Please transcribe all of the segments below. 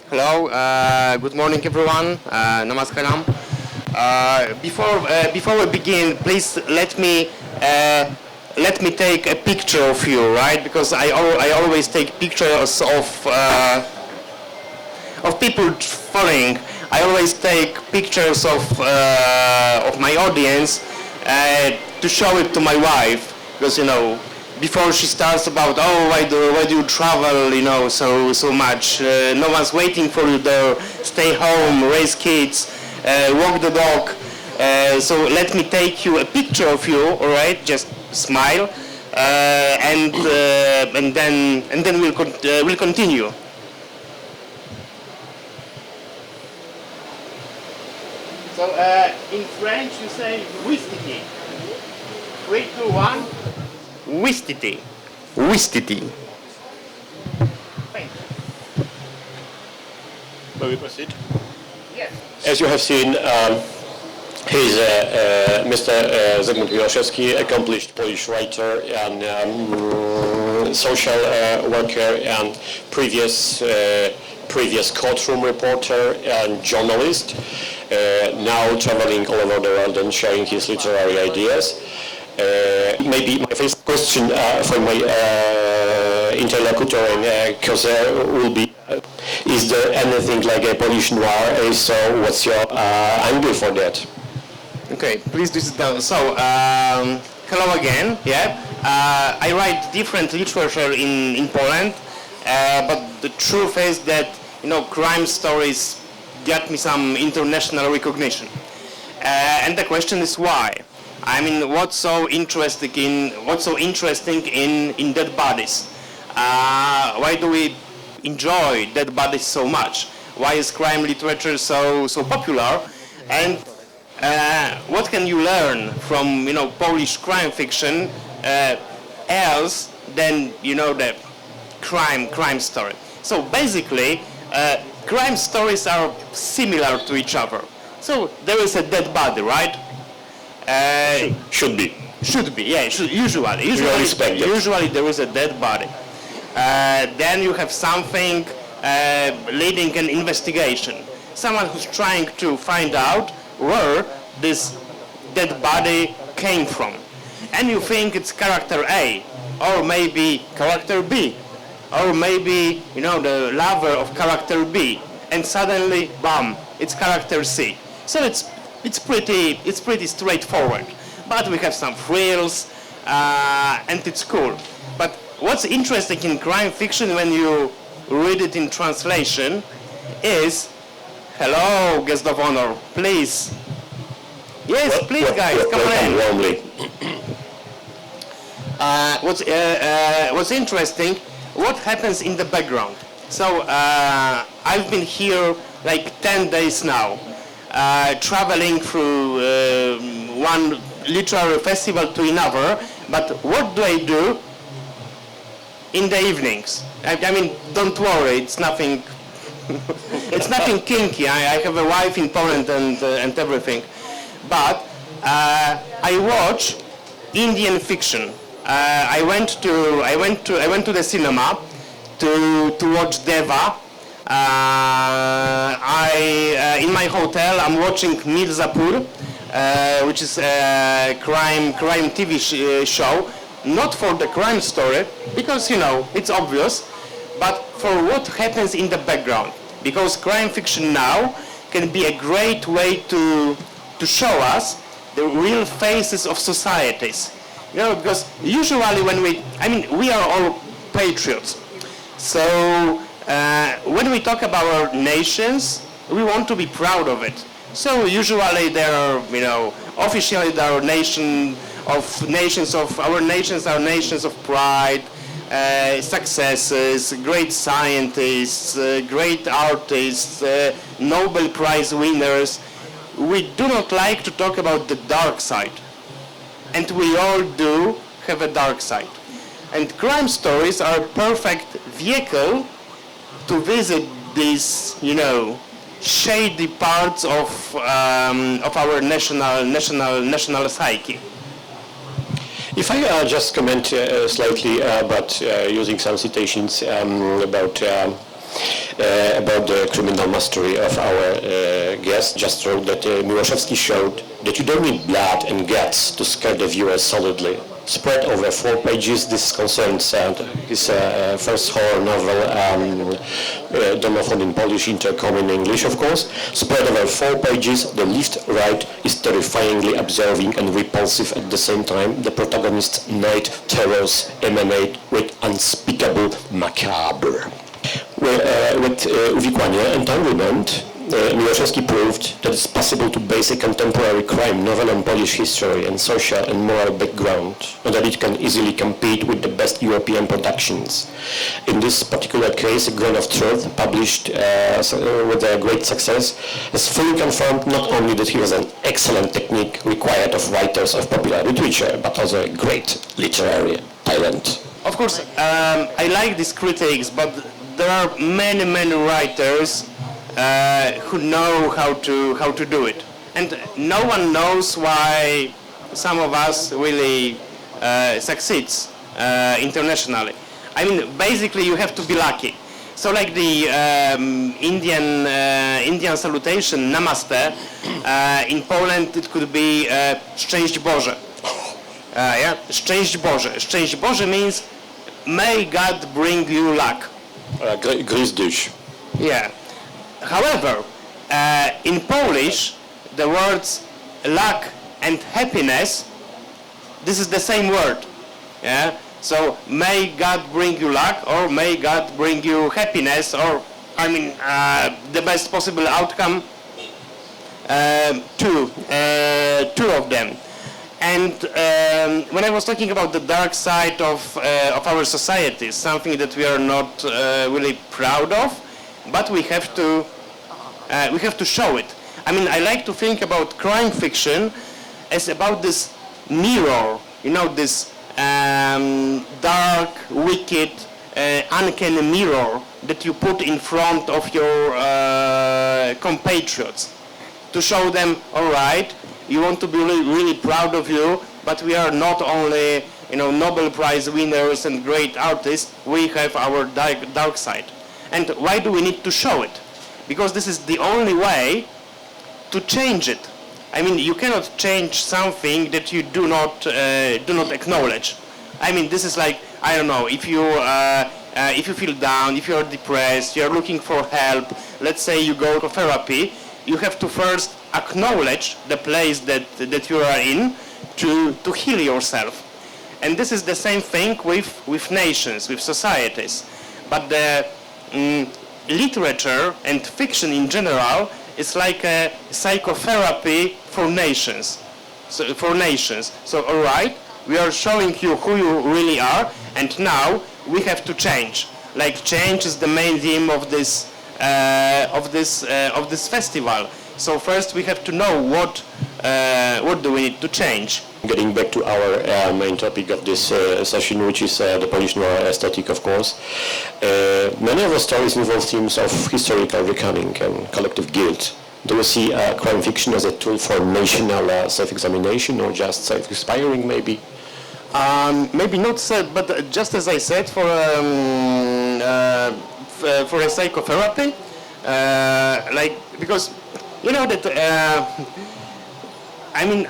Hello, good morning everyone. Namaskaram. Before we begin, please let me take a picture of you, right? Because I always take pictures of people following. I always take pictures of my audience to show it to my wife, because before she starts about, oh, why do you travel, so much? No one's waiting for you there. Stay home, raise kids, walk the dog. So let me take you a picture of you, all right? Just smile, and then we'll continue. So in French you say wistiti. 3, 2, 1. Wistiti. Wistiti. May we proceed? Yes. As you have seen, he's Mr. Zygmunt Miłoszewski, accomplished Polish writer and social worker and previous courtroom reporter and journalist, now traveling all over the world and sharing his literary ideas. Maybe my first question for my interlocutor, because will be, is there anything like a Polish noir? So what's your angle for that? Okay, please do sit down. So, hello again. Yeah, I write different literature in Poland, but the truth is that crime stories get me some international recognition, and the question is why. I mean, what's so interesting in dead bodies? Why do we enjoy dead bodies so much? Why is crime literature so popular? And what can you learn from Polish crime fiction else than the crime story? So basically, crime stories are similar to each other. So there is a dead body, right? Should be. Should be, yeah. Usually there is a dead body. Then you have something leading an investigation. Someone who's trying to find out where this dead body came from. And you think it's character A, or maybe character B, or maybe, the lover of character B. And suddenly, bam, it's character C. So it's pretty straightforward. But we have some thrills, and it's cool. But what's interesting in crime fiction when you read it in translation is, hello, guest of honor, please. Yes, please, guys, come on in. What's interesting, what happens in the background. So I've been here like 10 days now, traveling through one literary festival to another, but what do I do in the evenings? I mean, don't worry, it's nothing it's nothing kinky. I have a wife in Poland and everything, but I watch Indian fiction. I went to the cinema to watch Deva. In my hotel I'm watching Mirzapur, which is a crime TV show, not for the crime story, because it's obvious, but for what happens in the background. Because crime fiction now can be a great way to show us the real faces of societies. Because usually we are all patriots. So when we talk about our nations, we want to be proud of it. So usually there are, officially there are our nations are nations of pride, successes, great scientists, great artists, Nobel Prize winners. We do not like to talk about the dark side. And we all do have a dark side. And crime stories are a perfect vehicle to visit these, shady parts of our national psyche. If I just comment slightly, but using some citations about about the criminal mastery of our guest. Just wrote that Miłoszewski showed that you don't need blood and guts to scare the viewer solidly. Spread over 4 pages, this concerns his first horror novel, Domophone in Polish, Intercom in English, of course. Spread over 4 pages, the left-right is terrifyingly observing and repulsive at the same time. The protagonist's night terrors emanate with unspeakable macabre. With Uwikłanie, Entanglement, Miłoszewski proved that it's possible to base a contemporary crime novel on Polish history and social and moral background, and that it can easily compete with the best European productions. In this particular case, A Grain of Truth, published with a great success, has fully confirmed not only that he has an excellent technique required of writers of popular literature, but also a great literary talent. Of course, I like these critics, but there are many writers who know how to do it, and no one knows why some of us really succeeds internationally. I mean, basically, you have to be lucky. So, like the Indian salutation, Namaste, in Poland it could be Szczęść Boże. Yeah, Szczęść Boże. Szczęść Boże means may God bring you luck. Gryzdyś. Yeah. However, in Polish, the words luck and happiness, this is the same word. Yeah? So may God bring you luck, or may God bring you happiness, or the best possible outcome. Two of them. And when I was talking about the dark side of our society, something that we are not really proud of, but we have to show it. I mean, I like to think about crime fiction as about this mirror, this dark, wicked, uncanny mirror that you put in front of your compatriots to show them, all right, you want to be really proud of you, but we are not only, Nobel Prize winners and great artists, we have our dark side. And why do we need to show it? Because this is the only way to change it. I mean, you cannot change something that you do not acknowledge. I mean, this is like, I don't know, if you feel down, if you are depressed, you are looking for help, let's say you go to therapy, you have to first acknowledge the place that you are in to heal yourself. And this is the same thing with nations, with societies. But the literature and fiction in general is like a psychotherapy for nations. So all right, we are showing you who you really are, and now we have to change. Like, change is the main theme of this festival. So first we have to know what do we need to change. Getting back to our main topic of this session, which is the Polish noir aesthetic, of course. Many of the stories involve themes of historical reckoning and collective guilt. Do you see crime fiction as a tool for national self-examination, or just self-inspiring, maybe? Maybe not, but just as I said, for a psychotherapy, because that.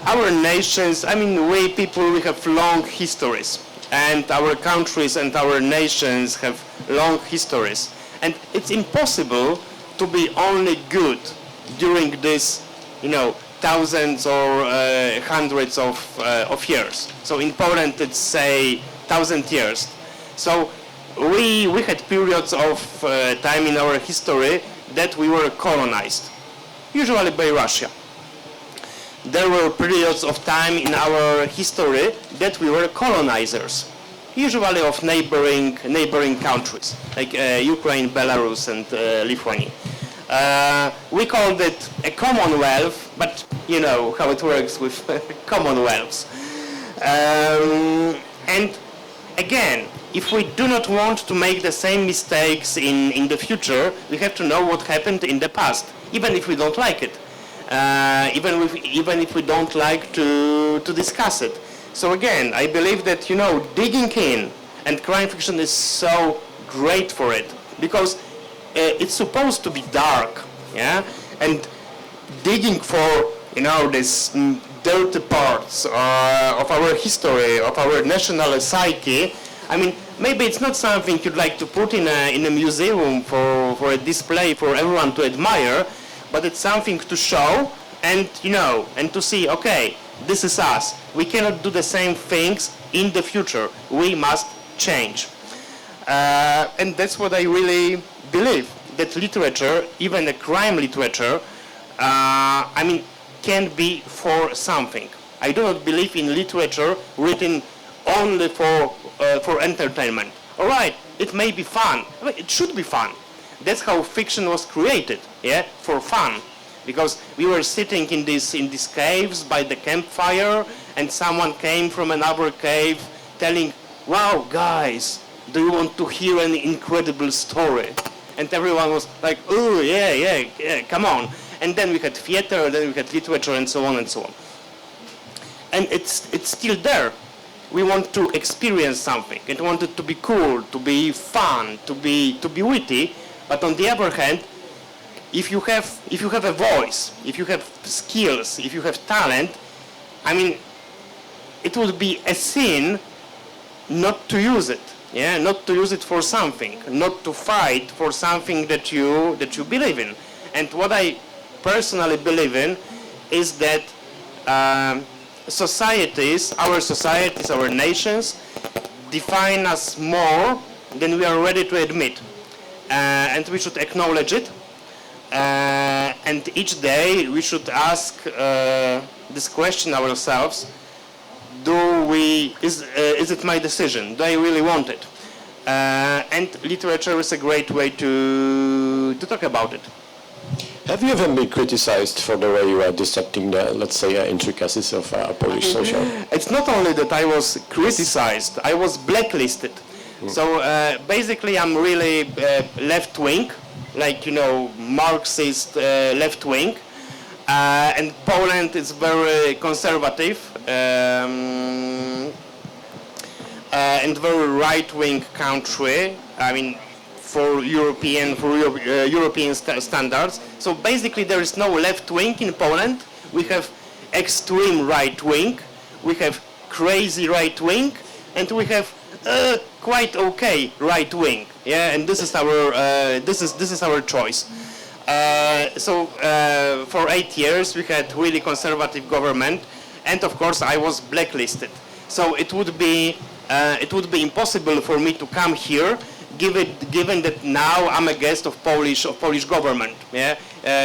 Our nations, we people, we have long histories, and our countries and our nations have long histories, and it's impossible to be only good during this, thousands or hundreds of years. So in Poland, it's say 1,000 years. So we had periods of time in our history that we were colonized, usually by Russia. There were periods of time in our history that we were colonizers, usually of neighboring countries, like Ukraine, Belarus, and Lithuania. We called it a commonwealth, but you know how it works with commonwealths. And again, if we do not want to make the same mistakes in the future, we have to know what happened in the past, even if we don't like it. Even if we don't like to discuss it. So again, I believe that, digging in, and crime fiction is so great for it, because it's supposed to be dark, yeah, and digging for these dirty parts of our history, of our national psyche. I mean, maybe it's not something you'd like to put in a museum for a display for everyone to admire, but it's something to show and and to see, okay, this is us. We cannot do the same things in the future. We must change. And that's what I really believe, that literature, even a crime literature, can be for something. I do not believe in literature written only for entertainment. All right, it may be fun. It should be fun. That's how fiction was created, yeah, for fun. Because we were sitting in these caves by the campfire, and someone came from another cave telling, "Wow, guys, do you want to hear an incredible story?" And everyone was like, "Oh, yeah, come on." And then we had theater, then we had literature, and so on and so on. And it's still there. We want to experience something. We want it to be cool, to be fun, to be witty. But on the other hand, if you have a voice, if you have skills, if you have talent, it would be a sin not to use it. Yeah, not to use it for something, not to fight for something that you believe in. And what I personally believe in is that our nations define us more than we are ready to admit. And we should acknowledge it. And each day we should ask this question ourselves: is it my decision? Do I really want it? And literature is a great way to talk about it. Have you ever been criticized for the way you are dissecting the, let's say, intricacies of Polish social? It's not only that I was criticized, I was blacklisted. So basically I'm really left-wing, like, Marxist left-wing. And Poland is very conservative and very right-wing country. For European standards. So basically there is no left wing in Poland. We have extreme right wing, we have crazy right wing, and we have quite okay right wing. Yeah, and this is our choice. So for 8 years we had really conservative government, and of course I was blacklisted. So it would be impossible for me to come here, given that now I'm a guest of Polish government, yeah,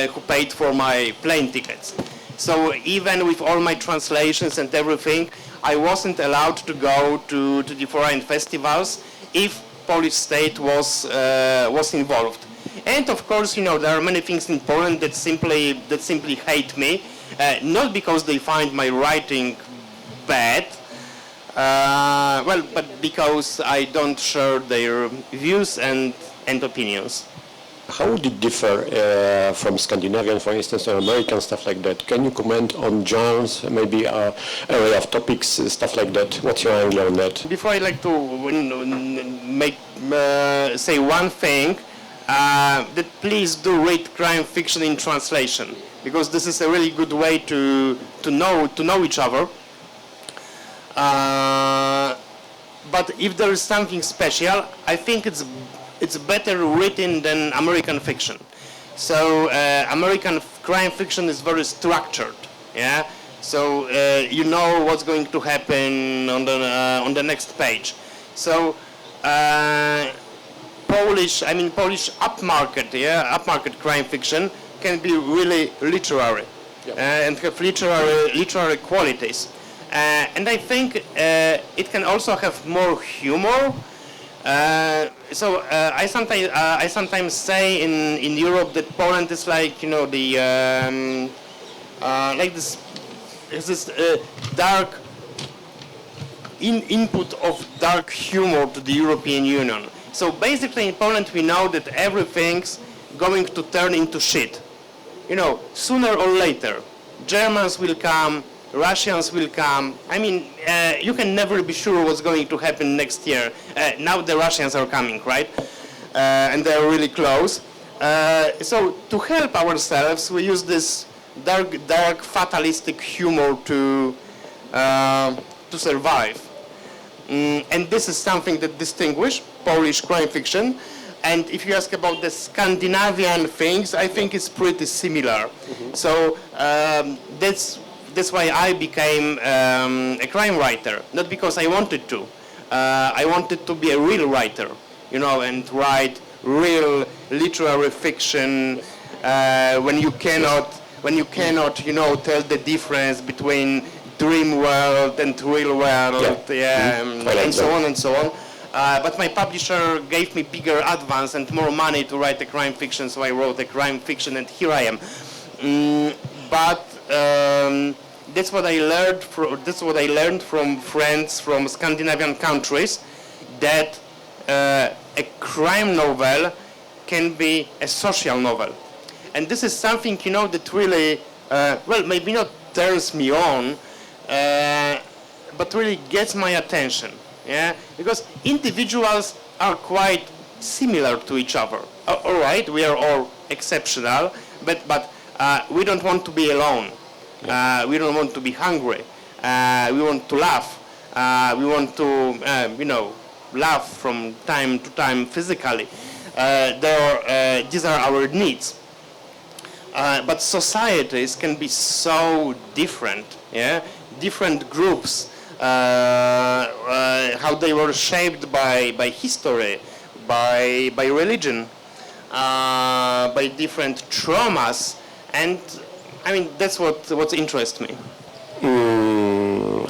who paid for my plane tickets. So even with all my translations and everything, I wasn't allowed to go to the foreign festivals if Polish state was involved. And of course, there are many things in Poland that simply hate me, not because they find my writing bad. But because I don't share their views and opinions. How would it differ from Scandinavian, for instance, or American, stuff like that? Can you comment on genres, maybe area of topics, stuff like that? What's your angle on that? Before, I'd like to say one thing, that please do read crime fiction in translation, because this is a really good way to know each other. But if there is something special, I think it's better written than American fiction. So American crime fiction is very structured, yeah. So you know what's going to happen on the next page. So Polish upmarket crime fiction can be really literary, and have literary qualities. And I think it can also have more humor. So I sometimes say in Europe that Poland is like like this dark input of dark humor to the European Union. So basically in Poland we know that everything's going to turn into shit. Sooner or later, Germans will come. Russians will come. You can never be sure what's going to happen next year. Now the Russians are coming, right? And they're really close. So to help ourselves, we use this dark fatalistic humor to survive. And this is something that distinguishes Polish crime fiction. And if you ask about the Scandinavian things, I think it's pretty similar. So that's why I became a crime writer, not because I wanted to. I wanted to be a real writer, you know, and write real literary fiction when you cannot, you know, tell the difference between dream world and real world, and so on and so on. But my publisher gave me bigger advance and more money to write a crime fiction, so I wrote a crime fiction, and here I am. That's what I learned from friends from Scandinavian countries, that a crime novel can be a social novel. And this is something, you know, that really, well, maybe not turns me on, but really gets my attention. Yeah, because individuals are quite similar to each other. All right, we are all exceptional, but we don't want to be alone. We don't want to be hungry. We want to laugh. We want to, you know, laugh from time to time physically. These are our needs. But societies can be so different. Yeah, different groups. How they were shaped by history, by religion, by different traumas, and I mean that's what interests me.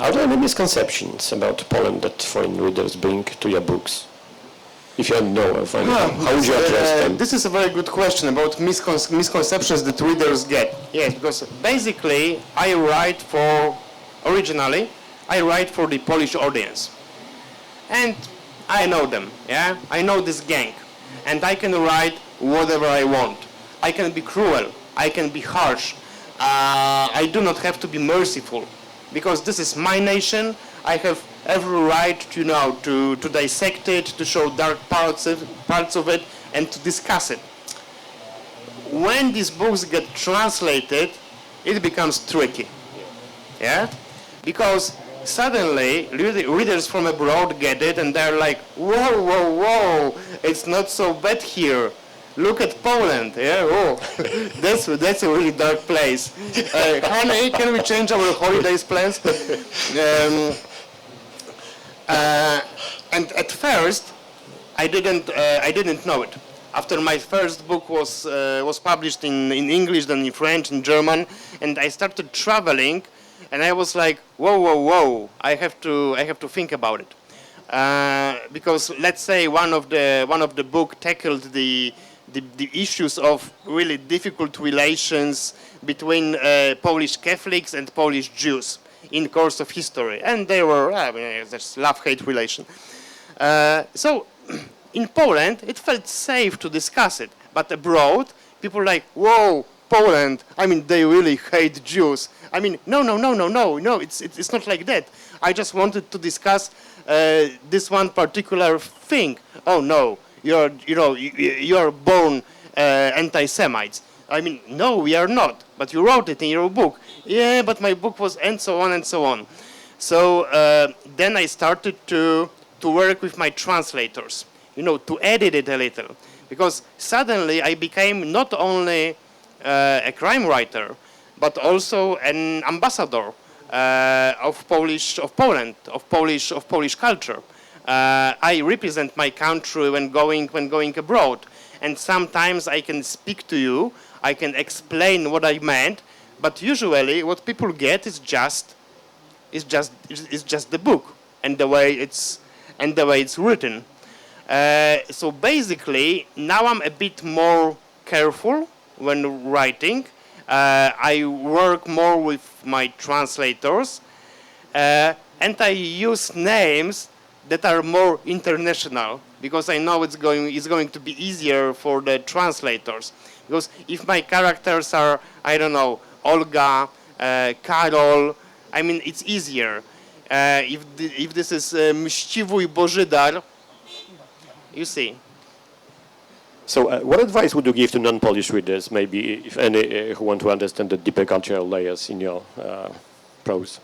Are there any misconceptions about Poland that foreign readers bring to your books? If you know of any, how would you address them? This is a very good question about misconceptions that readers get. Yes, because basically originally I write for the Polish audience, and I know them. Yeah, I know this gang, and I can write whatever I want. I can be cruel. I can be harsh. I do not have to be merciful, because this is my nation. I have every right, you know, to dissect it, to show dark parts of it, and to discuss it. When these books get translated, it becomes tricky. Yeah, because suddenly readers from abroad get it, and they're like, whoa, whoa, whoa, it's not so bad here. Look at Poland. Yeah, oh, that's a really dark place. Honey, can we change our holidays plans? And at first, I didn't know it. After my first book was published in English, then in French, in German, and I started traveling. And I was like, whoa, whoa, whoa! I have to think about it, because let's say one of the book tackled the issues of really difficult relations between Polish Catholics and Polish Jews in course of history, and they were there's love-hate relation. So in Poland, it felt safe to discuss it, but abroad, people were like, whoa, Poland! I mean, they really hate Jews. I mean, no, it's not like that. I just wanted to discuss this one particular thing. Oh no, you're born anti-Semites. I mean, no, we are not. But you wrote it in your book. Yeah, but my book was, and so on and so on. So then I started to work with my translators, you know, to edit it a little, because suddenly I became not only a crime writer, but also an ambassador of Poland, of Polish culture. I represent my country when going abroad, and sometimes I can speak to you, I can explain what I meant, but usually what people get is just the book and the way it's written. So basically, now I'm a bit more careful when writing. I work more with my translators, and I use names that are more international, because I know it's going to be easier for the translators. Because if my characters are, I don't know, Olga, Karol, I mean, it's easier. If this is Mściwój Bożydar, you see. So what advice would you give to non-Polish readers, maybe, if any, who want to understand the deeper cultural layers in your prose?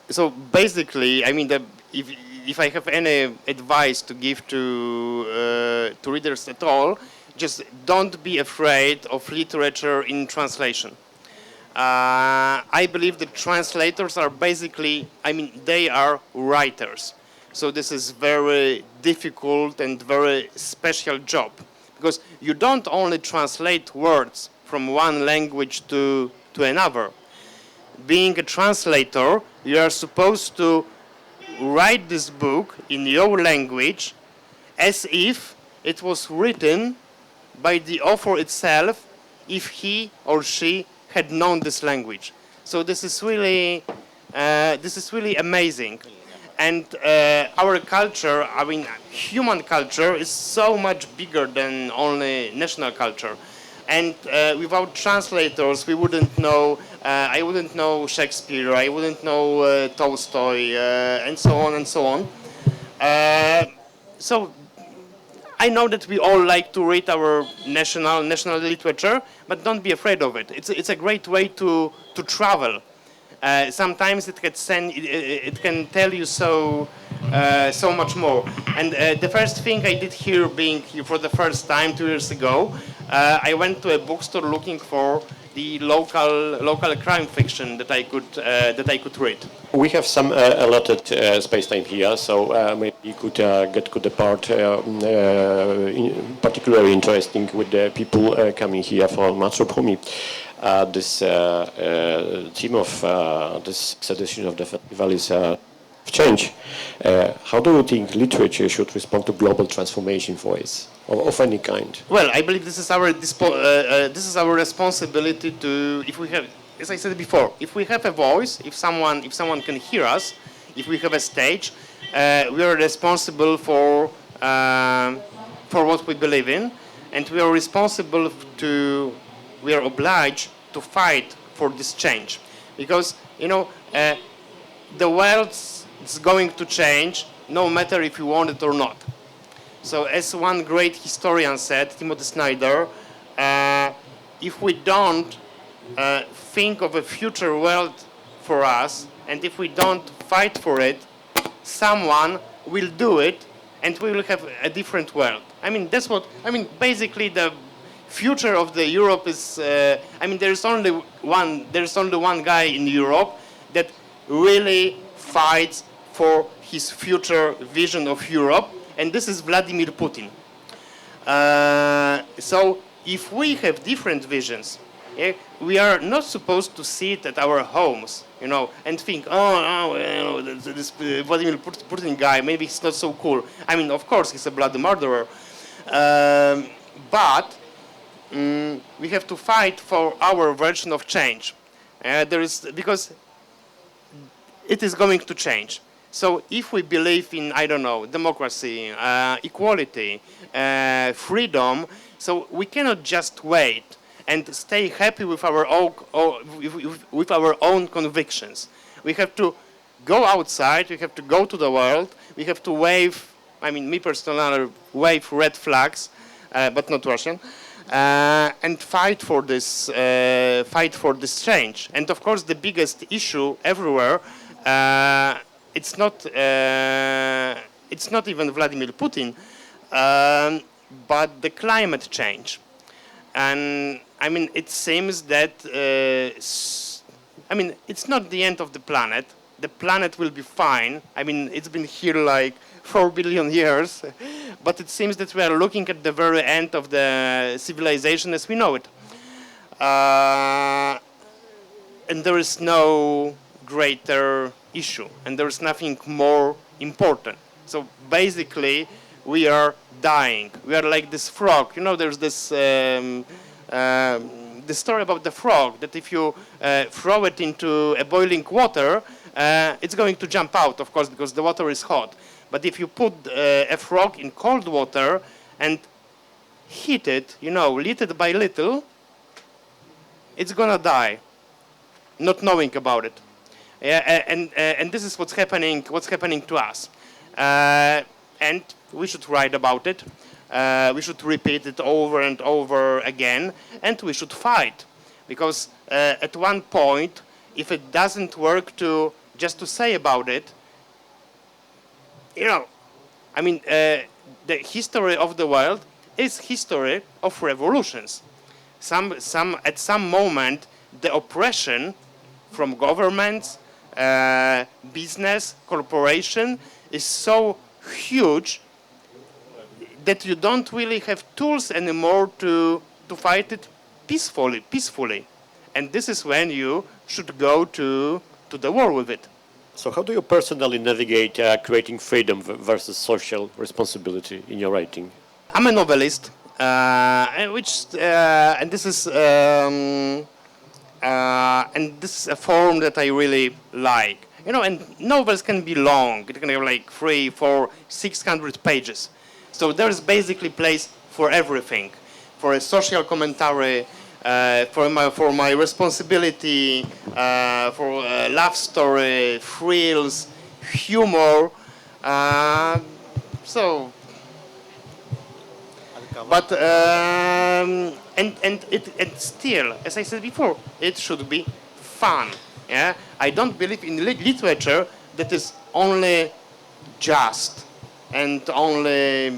So basically, I mean, if I have any advice to give to readers at all, just don't be afraid of literature in translation. I believe that translators are basically, I mean, they are writers. So this is very difficult and very special job, because you don't only translate words from one language to another. Being a translator, you are supposed to write this book in your language as if it was written by the author itself, if he or she had known this language. So this is really amazing. And our culture, I mean, human culture is so much bigger than only national culture. And without translators, we wouldn't know, I wouldn't know Shakespeare, I wouldn't know Tolstoy, and so on and so on. So I know that we all like to read our national literature, but don't be afraid of it. It's a great way to travel. Sometimes it can tell you so much more. And the first thing I did here, being here for the first time 2 years ago, I went to a bookstore looking for the local crime fiction that I could read. We have some allotted space time here, so maybe you could get to the part particularly interesting with the people coming here for Matrubhumi. This theme of this edition of the festival is change. How do you think literature should respond to global transformation voice of any kind? Well, I believe this is our responsibility to, if we have, as I said before, if we have a voice, if someone can hear us, if we have a stage, we are responsible for what we believe in, and we are responsible to, we are obliged to fight for this change, because the world is going to change, no matter if you want it or not. So, as one great historian said, Timothy Snyder, if we don't think of a future world for us, and if we don't fight for it, someone will do it, and we will have a different world. I mean, basically the future of the Europe is, there's only one guy in Europe that really fights for his future vision of Europe, and this is Vladimir Putin. So if we have different visions, we are not supposed to sit at our homes, and think, this Vladimir Putin guy, maybe he's not so cool. I mean, of course, he's a bloody murderer. But we have to fight for our version of change. Because it is going to change. So if we believe in, democracy, equality, freedom, so we cannot just wait and stay happy with our own convictions. We have to go outside, we have to go to the world, we have to wave, me personally, wave red flags, but not Russian, and fight for this change. And of course, the biggest issue everywhere, it's not even Vladimir Putin, but the climate change. And it seems that it's not the end of the planet. The planet will be fine. It's been here like 4 billion years, but it seems that we are looking at the very end of the civilization as we know it. And there is no greater issue, and there is nothing more important. So basically, we are dying. We are like this frog. There's this the story about the frog, that if you throw it into a boiling water, it's going to jump out, of course, because the water is hot. But if you put a frog in cold water and heat it, little by little, it's gonna die, not knowing about it. And this is what's happening to us. and we should write about it. We should repeat it over and over again, and we should fight, because at one point, if it doesn't work to just to say about it, I mean, the history of the world is history of revolutions. At some moment, the oppression from governments, business, corporation is so huge that you don't really have tools anymore to fight it peacefully. And this is when you should go to the war with it. So how do you personally navigate creating freedom versus social responsibility in your writing? I'm a novelist, and this is a form that I really like. And novels can be long. It can have like 300, 400, 600 pages. So there's basically place for everything, for a social commentary, for my responsibility, for a love story, thrills, humor. But and still, as I said before, it should be fun. Yeah, I don't believe in literature that is only just and only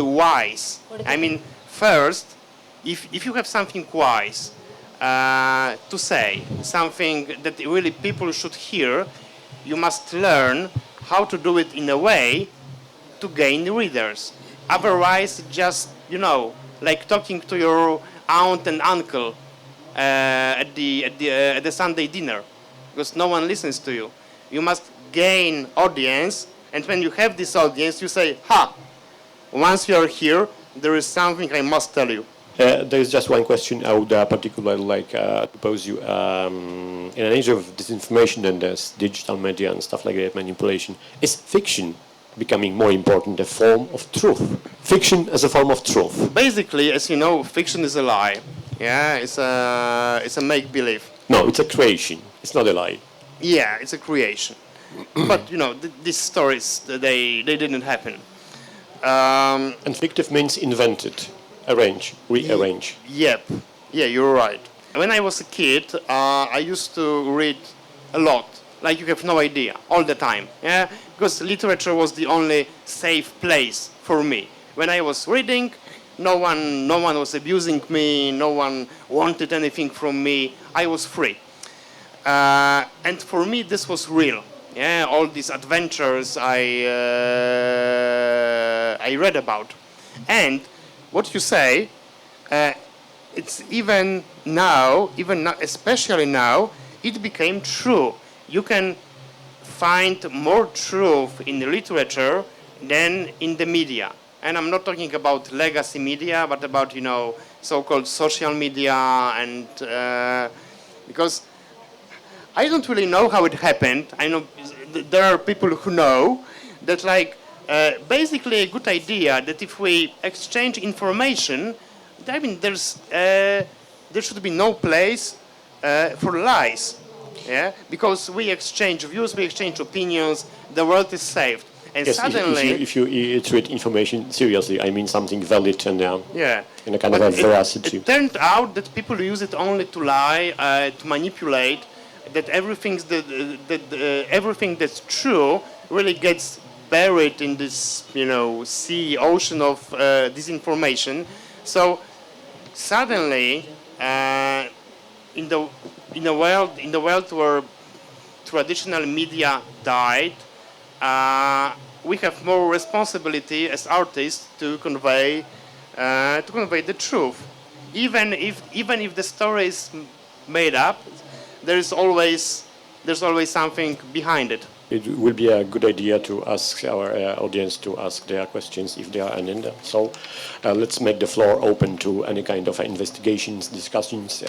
wise. I mean, first, if you have something wise to say, something that really people should hear, you must learn how to do it in a way to gain readers. Otherwise, just, like talking to your aunt and uncle at the Sunday dinner, because no one listens to you. You must gain audience, and when you have this audience, you say, once you are here, there is something I must tell you. There is just one question I would particularly like to pose you. In an age of disinformation and digital media and stuff like that, manipulation, is fiction becoming more important, a form of truth? Fiction as a form of truth. Basically, as you know, fiction is a lie. Yeah, it's a make-believe. No, it's a creation. It's not a lie. Yeah, it's a creation. But these stories they didn't happen. And fictive means invented, arrange, rearrange. Yep. Yeah, you're right. When I was a kid, I used to read a lot. Like you have no idea, all the time. Yeah, because literature was the only safe place for me. When I was reading, no one was abusing me. No one wanted anything from me. I was free. And for me, this was real. Yeah, all these adventures I read about. And what you say, it's even now, especially now, it became true. You can find more truth in the literature than in the media. And I'm not talking about legacy media, but about, so-called social media, and because I don't really know how it happened. I know there are people who know that, basically a good idea that if we exchange information, I mean, there should be no place for lies. Yeah, because we exchange views, we exchange opinions, the world is saved. And yes, suddenly, if you treat information seriously, I mean something valid and in a kind of a veracity. It turned out that people use it only to lie, to manipulate. That everything that's true really gets buried in this, ocean of disinformation. So suddenly, in the world where traditional media died, we have more responsibility as artists to convey the truth. Even if the story is made up, there's always something behind it. It will be a good idea to ask our audience to ask their questions if there are any. So let's make the floor open to any kind of investigations, discussions,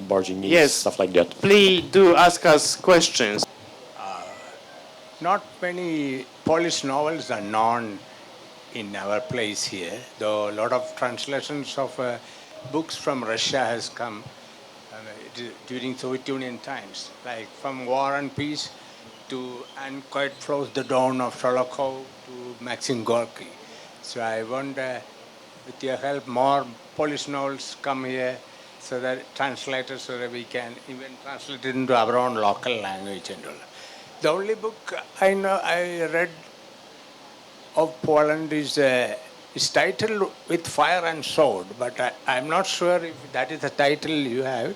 barging in, stuff like that. Please do ask us questions. Not many Polish novels are known in our place here, though a lot of translations of books from Russia has come during Soviet Union times, like from War and Peace and quite close the dawn of Sholokov to Maxim Gorky. So I want, with your help, more Polish novels come here so that translators, so that we can even translate it into our own local language and all. The only book I know I read of Poland is titled With Fire and Sword, but I'm not sure if that is the title you have.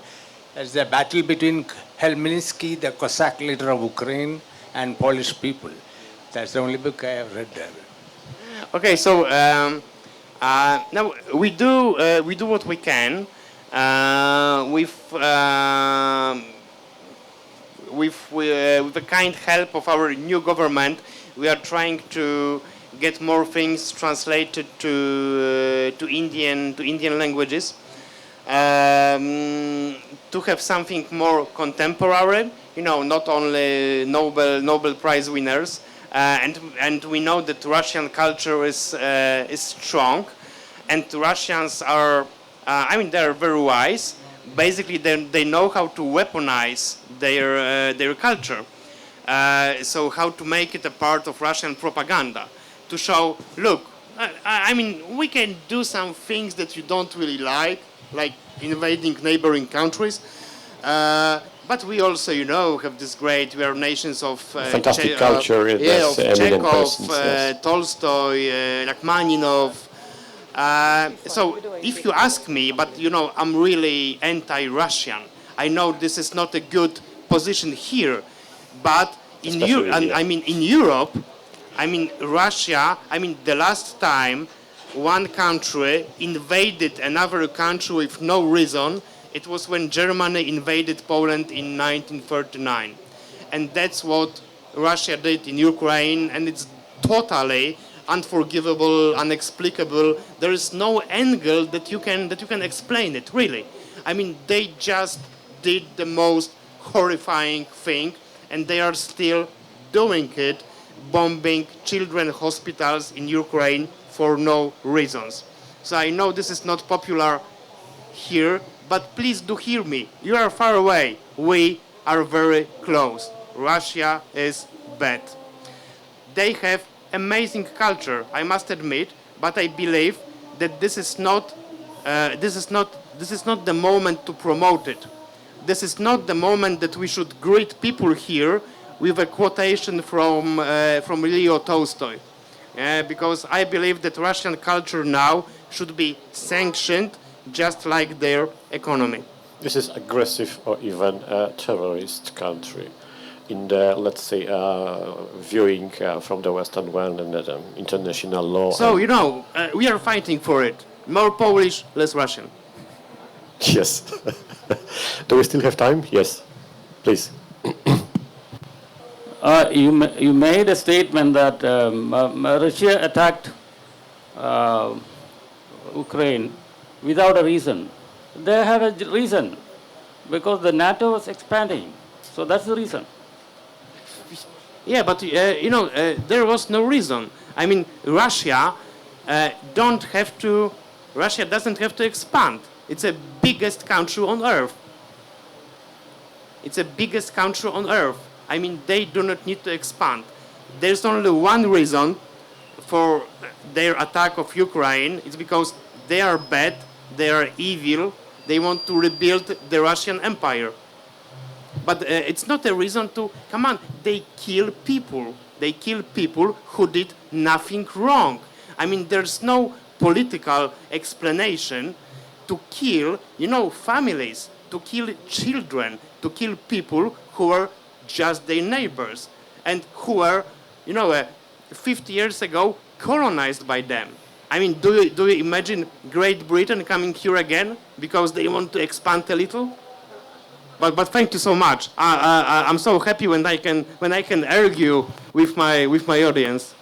It's the battle between Khmelnytsky, the Cossack leader of Ukraine, and Polish people. That's the only book I have read there. Okay, so now we do what we can with the kind help of our new government. We are trying to get more things translated to Indian languages, to have something more contemporary. You know, not only Nobel Prize winners. And we know that Russian culture is strong, and Russians are, they're very wise. Basically, they know how to weaponize their culture. So how to make it a part of Russian propaganda, to show, look, we can do some things that you don't really like invading neighboring countries. But we also, have this great, we are nations of... Fantastic culture, of eminent Chekhov, persons, yes. Tolstoy, Rachmaninov. So if you ask me, but I'm really anti-Russian. I know this is not a good position here, but in Europe, Russia, the last time one country invaded another country with no reason, it was when Germany invaded Poland in 1939. And that's what Russia did in Ukraine, and it's totally unforgivable, inexplicable. There is no angle that you can explain it, really. They just did the most horrifying thing, and they are still doing it, bombing children's hospitals in Ukraine for no reasons. So I know this is not popular here, but please do hear me. You are far away. We are very close. Russia is bad. They have amazing culture, I must admit, but I believe that this is not the moment to promote it. This is not the moment that we should greet people here with a quotation from Leo Tolstoy, because I believe that Russian culture now should be sanctioned just like their economy. This is aggressive or even a terrorist country in the, let's say, viewing from the Western world and the international law. So, we are fighting for it. More Polish, less Russian. Yes. Do we still have time? Yes. Please. You made a statement that Russia attacked Ukraine without a reason. They have a reason, because the NATO was expanding. So that's the reason. Yeah, but there was no reason. Russia doesn't have to expand. It's the biggest country on earth. It's the biggest country on earth. They do not need to expand. There's only one reason for their attack of Ukraine. It's because they are bad, they are evil, they want to rebuild the Russian Empire. But it's not a reason to, come on, they kill people. They kill people who did nothing wrong. There's no political explanation to kill, families, to kill children, to kill people who are just their neighbors and who were, 50 years ago colonized by them. Do you imagine Great Britain coming here again because they want to expand a little? But thank you so much. I'm so happy when I can argue with my audience.